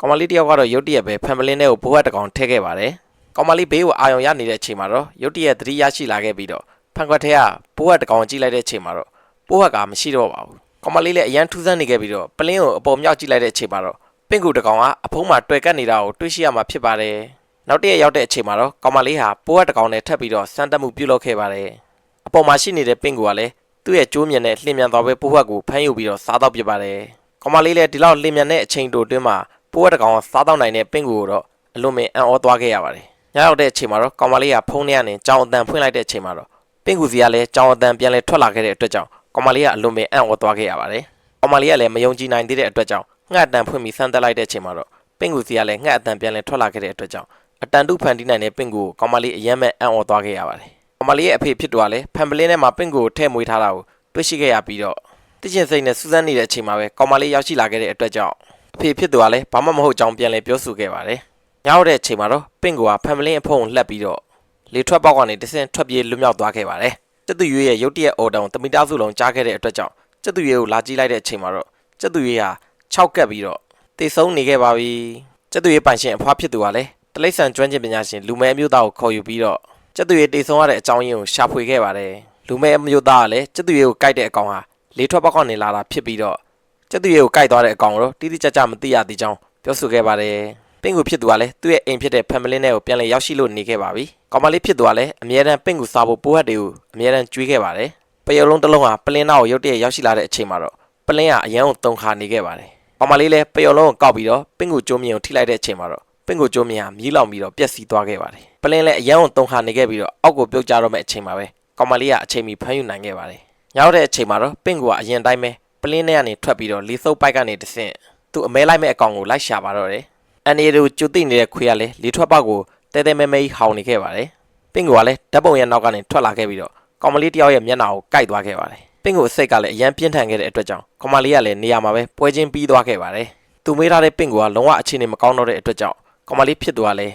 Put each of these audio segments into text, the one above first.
ကောင်မလေးတယောက်ကတော့ရုတ်တရက်ပဲဖန်ပလင်းထဲကိုဘိုးဟတ်တကောင်ထည့်ခဲ့ပါတယ်ကောင်မလေးဘေးကိုအာရုံရနေတဲ့အချိန်မှာတော့ရုတ်တရက်သတိရရှိလာခဲ့ပြီးတော့ဖန်ခွက်ထဲကဘိုးဟတ်တကောင်ကြည့်လိုက်တဲ့အချိန်မှာတော့ဘိုးဟတ်ကမရှိတော့ပါဘူးကောင်မလေးလည်းအရန်ထူးဆန်းနေခဲ့ပြီးတော့ပလင်းကိုအပေါ်မြောက်ကြည့်လိုက်တဲ့အချိန်မှာတော့ပင့်ကူတကောင်ကအဖုံးမှာတွေ့ကပ်နေတာကိုတွေ့ရှိရမှာဖြစ်ပါတယ်နောက်တရက်ရောက်တဲ့အချိန်မှာတော့ကောင်မလေးဟာဘိုးဟတ်တကောင်နဲ့ထပ်ပြီးတော့စမ်းသပ်မှုပြုလုပ်ခဲ့ပါတယ်အပေါ်မှာရှိနေတဲ့ပင့်ကူကလည်းသူ့ရဲ့ကြိုးမြင်နဲ့လှင်မြန်သွားပဲဘိုးဟတ်ကိုဖမ်းယူပြီးတော့စားတော့ပြပါတယ်ကောင်မလေးလည်းဒီလောက်လှင်မြန်တဲ့အချိန်တိုအတွင်းမှာဘိုးဟတ်တကောင်စားတော့နိုင်တဲ့ပင့်ကူကိုတော့အလွန်ပင်အံ့ဩသွားခဲ့ရပါတယ်ညရောက်တဲ့အချိန်မှာတော့ကောင်မလေးကဖုန်းထဲကနေကြောင်အတန်ဖွင့်လိုက်တဲ့အချိန်မှာတော့ပင့်ကူစီကလည်းကြောင်အတန်ပြန်လဲထွက်လာခဲ့တဲ့အတွက်ကြောင့်ကောင်မလေးကအလွန်ပင်အံ့ဩသွားခဲ့ရပါတယ်ကောင်မလေးကလည်းမယုံကြည်နိုင်သေးတဲ့အတွက်ကြောင့်ငှက်အတန်ဖွင့်ပြီးဆန်းသက်လိုက်တဲ့အချိန်မှာတော့ပင့်ကူစီကလည်းငှက်အတန်ပြန်လဲထွက်လာခဲ့တဲ့အတွက်ကြောင့်အတန်တုဖန်တီးနိုင်တဲ့ပင့်ကူကိုကောင်မလေးအယမ်းမဲ့အံ့ဩသွားခဲ့ရပါတယ်ကောင်မလေးရဲ့အဖေဖြစ်သူကလည်းဖန်ပလင်းထဲမှာပင့်ကူကိုထည့်မွေးထားတာကိုတွေ့ရှိခဲ့ရပြီးတော့တချင်စိတ်နဲ့စူးစမ်းနေတဲ့အချိန်မှာပဲကောင်မလေးရောက်ရှိလာခဲ့တဲ့အတွက်ကြောင့်အဖေဖြစ်သူကလည်းဘာမှမဟုတ်ကြောင်းပြန်လဲပြောဆိုခဲ့ပါတယ်ညောက်တဲ့အချိန်မှာတော့ပင့်ကူကဖန်ပလင်းအဖုံးကိုလှက်ပြီးတော့လေထွက်ပေါက်ကနေတဆင့်ထွက်ပြေးလွတ်မြောက်သွားခဲ့ပါတယ်ကျက်သူရွေးရဲ့ရုတ်တရက်အော်တောင်တမိသားစုလုံးကြားခဲ့တဲ့အတွက်ကြောင့်ကျက်သူရွေးကိုလာကြည့်လိုက်တဲ့အချိန်မှာတော့ကျက်သူရွေးဟာ6ကပ်ပြီးတော့တေဆုံးနေခဲ့ပါပြီကျက်သူရွေးပိုင်ရှင်အဖွားဖြစ်သူကလည်းတလိษံကျွမ်းကျင်ပညာရှင်လူမဲအမျိုးသားကိုခေါ်ယူပြီးတော့ကျက်သူရွေးတေဆုံးရတဲ့အကြောင်းရင်းကိုရှာဖွေခဲ့ပါတယ်လူမဲအမျိုးသားကလည်းကျက်သူရွေးကိုကိုက်တဲ့အကောင်ဟာလေထွက်ပေါက်ကနေလာတာဖြစ်ပြီးတော့ကျက်သူရွေးကိုကိုက်သွားတဲ့အကောင်တော့တိတိကျကျမသိရသေးကြောင်းပြောဆိုခဲ့ပါတယ်ပင့်ကူဖြစ်သူကလည်းသူ့ရဲ့အိမ်ဖြစ်တဲ့ဖန်မလင်းထဲကိုပြန်လည်ရောက်ရှိလို့နေခဲ့ပါပြီကောင်မလေးဖြစ်သူကလည်းအမြဲတမ်းပင့်ကူစားဖို့ပိုးဟတ်တွေကိုအမြဲတမ်းကြွေးခဲ့ပါတယ်ပယုံလုံးတစ်လုံးဟာပလင်းသားကိုရုတ်တရက်ရောက်ရှိလာတဲ့အချိန်မှာတော့ပလင်းကအရန်ကိုတုံခါနေခဲ့ပါတယ်ကောင်မလေးလည်းပယုံလုံးကိုကောက်ပြီးတော့ပင့်ကူကျိုးမြင်ကိုထိလိုက်တဲ့အချိန်မှာတော့ပင့်ကူကျိုးမြင်ဟာမြည်လောင်ပြီးတော့ပျက်စီးသွားခဲ့ပါတယ်ပလင်းလည်းအရန်ကိုတုံခါနေခဲ့ပြီးတော့အောက်ကိုပြုတ်ကျတော့မဲ့အချိန်မှာပဲကောင်မလေးကအချိန်မီဖမ်းယူနိုင်ခဲ့ပါတယ်ညောက်တဲ့အချိန်မှာတော့ပင့်ကူကအရင်တိုင်းပဲပလင်းထဲကနေထွက်ပြီးတော့လေစုပ်ပိုက်ကနေတဆင့်သူ့အမဲလိုက်မဲ့အကောင်ကိုလိုက်ရှာပါတော့တယ်အန်ဒီတို့ကျူသိနေတဲ့ခွေးကလည်းလေထွက်ပေါက်ကိုတဲတဲမဲမဲဟောင်းနေခဲ့ပါတယ်ပင့်ကူကလည်းဓာတ်ပုံရဲ့နောက်ကနေထွက်လာခဲ့ပြီးတော့ကောင်မလေးတယောက်ရဲ့မျက်နှာကိုကိုက်သွားခဲ့ပါတယ်ပင့်ကူအစိတ်ကလည်းအရန်ပြင်းထန်ခဲ့တဲ့အတွက်ကြောင့်ကောင်မလေးကလည်းနေရာမှာပဲပွဲချင်းပြီးသွားခဲ့ပါတယ်သူမေးထားတဲ့ပင့်ကူကလုံးဝအခြေအနေမကောင်းတော့တဲ့အတွက်ကြောင့်ကောင်မလေးဖြစ်သူကလည်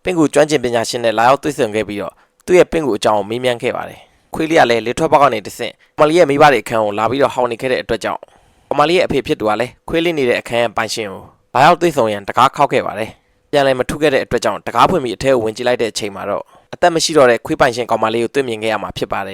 းပင့်ကူကျွမ်းကျင်ပညာရှင်နဲ့လာရောက်တွေ့ဆုံခဲ့ပြီးတော့သူ့ရဲ့ပင့်ကူအကြောင်းကိုမေးမြန်းခဲ့ပါတယ်ခွေးလေးကလည်းလေထွက်ပေါက်ကနေတဆင့်ကောင်မလေးရဲ့မိဘတွေအခန်းကိုလာပြီးတော့ဟောင်းနေခဲ့တဲ့အတွက်ကြောင့်ကောင်မလေးရဲ့အဖေဖြစ်သူကလည်းခွေးလေးနေတဲ့အခန်းရဲ့ပိုင်ရှင်ကိုလာရောက်တွေ့ဆုံရန်တကားခောက်ခဲ့ပါတယ်ပြန်လည်းမထုခဲ့တဲ့အတွက်ကြောင့်တကားဖွင့်ပြီးအထဲကိုဝင်ကြည့်လိုက်တဲ့အချိန်မှာတော့အသက်မရှိတော့တဲ့ခွေးပိုင်ရှင်ကောင်မလေးကိုတွေ့မြင်ခဲ့ရမှာဖြစ်ပါတယ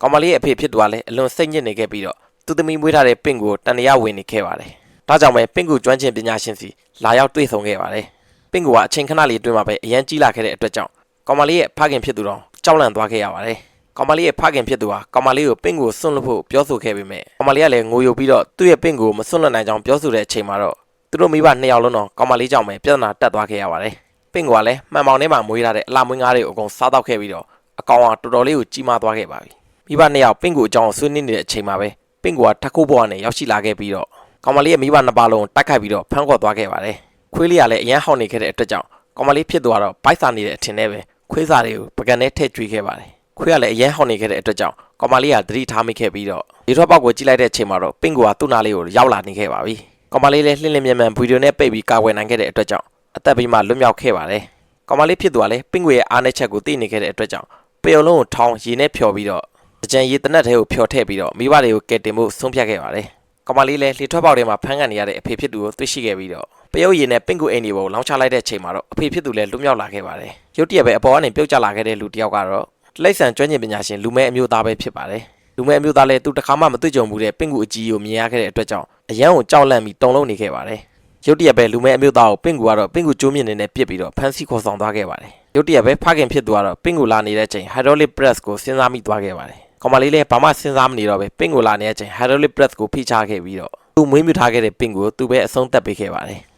်ကောင်မလေးရဲ့အဖေဖြစ်သူကလည်းအလွန်စိတ်ညစ်နေခဲ့ပြီးတော့သူသမီးမွေးထားတဲ့ပင့်ကူကိုတန်တရားဝင်နေခဲ့ပါတယ်ဒါကြောင့်ပဲပင့်ကူကျွမ်းကျင်ပညာရှင်စီလာရောက်တွေ့ဆုံခဲ့ပါတယ်ပင့်ကူကအချိန်ခဏလေးအတွင်းမှာပဲအရန်ကြီးလာခဲ့တဲ့အတွက်ကြောင့်ကောင်မလေးရဲ့ဖခင်ဖြစ်သူတော့ကြောက်လန့်သွားခဲ့ရပါတယ်ကောင်မလေးရဲ့ဖခင်ဖြစ်သူဟာကောင်မလေးကိုပင့်ကူကိုစွန့်လွတ်ဖို့ပြောဆိုခဲ့ပေမဲ့ကောင်မလေးကလည်းငိုယိုပြီးတော့သူ့ရဲ့ပင့်ကူကိုမစွန့်လွတ်နိုင်ကြောင်းပြောဆိုတဲ့အချိန်မှာတော့သူတို့မိဘနှစ်ယောက်လုံးတော့ကောင်မလေးကြောင့်ပဲပြဿနာတက်သွားခဲ့ရပါတယ်ပင့်ကူကလည်းမှန်ပေါင်ထဲမှာမွေးထားတဲ့အလှမွေးငါးတွေကိုအကုန်စားတော့ခဲ့ပြီးတော့အကောင်ကတော်တော်လေးကိုကြီးမားသွားခဲ့ပါပြီမိဘနှစ်ယောက်ပင့်ကူအကြောင်းဆွေးနွေးနေတဲ့အချိန်မှာပဲပင့်ကူကထက်ခိုးပေါ်ကနေရောက်ရှိလာခဲ့ပြီးတော့ကောင်မလေးရဲ့မိဘနှစ်ပါးလုံးတိုက်ခိုက်ပြီးတော့ဖမ်းခေါ်သွားခဲ့ပါတယ်ခွေးလေးကလည်းအရန်ဟောင်းနေခဲ့တဲ့အတွက်ကြောင့်ကောင်မလေးဖြစ်သွားတော့ဘိုက်စာနေတဲ့အထင်နဲ့ပဲခွေးစာတွေကိုပကံနဲ့ထည့်ကျွေးခဲ့ပါတယ်ခွေးကလည်းအရန်ဟောင်းနေခဲ့တဲ့အတွက်ကြောင့်ကောင်မလေးကသတိထားမိခဲ့ပြီးတော့ဒီထွက်ပေါက်ကိုကြည့်လိုက်တဲ့အချိန်မှာတော့ပင့်ကူကသူ့နားလေးကိုရောက်လာနေခဲ့ပါပြီကောင်မလေးလည်းလှင်းလင်းမြန်မြန်ဗီဒီယိုနဲ့ပိတ်ပြီးကာကွယ်နိုင်ခဲ့တဲ့အတွက်ကြောင့်အသက်ပြီးမှလွတ်မြောက်ခဲ့ပါတယ်ကောင်မလေးဖြစ်သူကလည်းပင့်ကူရဲ့အားနည်းချက်ကိုသိနေခဲ့တဲ့အတွက်ကြောင့်ပယုံလုံးကိုထောင်းရေနဲ့ဖြော်ပြီးတော့အကြံရေတနက်ထဲကိုဖြော်ထည့်ပြီးတော့မိဘတွေကိုကယ်တင်ဖို့ဆုံးဖြတ်ခဲ့ပါတယ်ကောင်မလေးလည်းလှေထွက်ပေါက်ထဲမှာဖမ်းကန်နေရတဲ့အဖေဖြစ်သူကိုတွေ့ရှိခဲ့ပြီးတော့ပယုံရေနဲ့ပင့်ကူအိမ်တွေကိုလောင်းချလိုက်တဲ့အချိန်မှာတော့အဖေဖြစ်သူလည်းလွတ်မြောက်လာခဲ့ပါတယ်ရုတ်တရက်ပဲအပေါ်ကနေပြုတ်ကျလာခဲ့တဲ့လူတစ်ယောက်ကတော့တလိษံကျွမ်းကျင်ပညာရှင်လူမဲအမျိုးသားပဲဖြစ်ပါတယ်လူမဲအမျိုးသားလည်းသူတခါမှမတွေ့ကြုံဘူးတဲ့ပင့်ကူအကြီးကိုမြင်ရခဲ့တဲ့အတွက်ကြောင့်အရန်ကိုကြောက်လန့်ပြီးတုန်လှုပ်နေခဲ့ပါတယ်ရုတ်တရက်ပဲလူမဲအမျိုးသားကိုပင့်ကူကတော့ပင့်ကူကျိုးမြင့်နေတဲ့ပြစ်ပြီးတော့ဖမ်းဆီးခေါ်ဆောင်သွားခဲ့ပါတယ်ရုတ်တရက်ပဲဖခင်ဖြစ်သူကတော့ပင့်ကူလာနေတဲ့အချိန် hydraulic press ကိုစဉ်းစားမိသွားခဲ့ပါတယ်ကောင်မလေးလည်းဘာမှစဉ်းစားမနေတော့ပဲပင့်ကူလာနေတဲ့အချိန် hydraulic press ကိုဖိချခဲ့ပြီးတော့သူမွေးမြူထားခဲ့တဲ့ပင့်ကူကိုသူပဲအဆုံးသတ်ပေးခဲ့ပါတယ်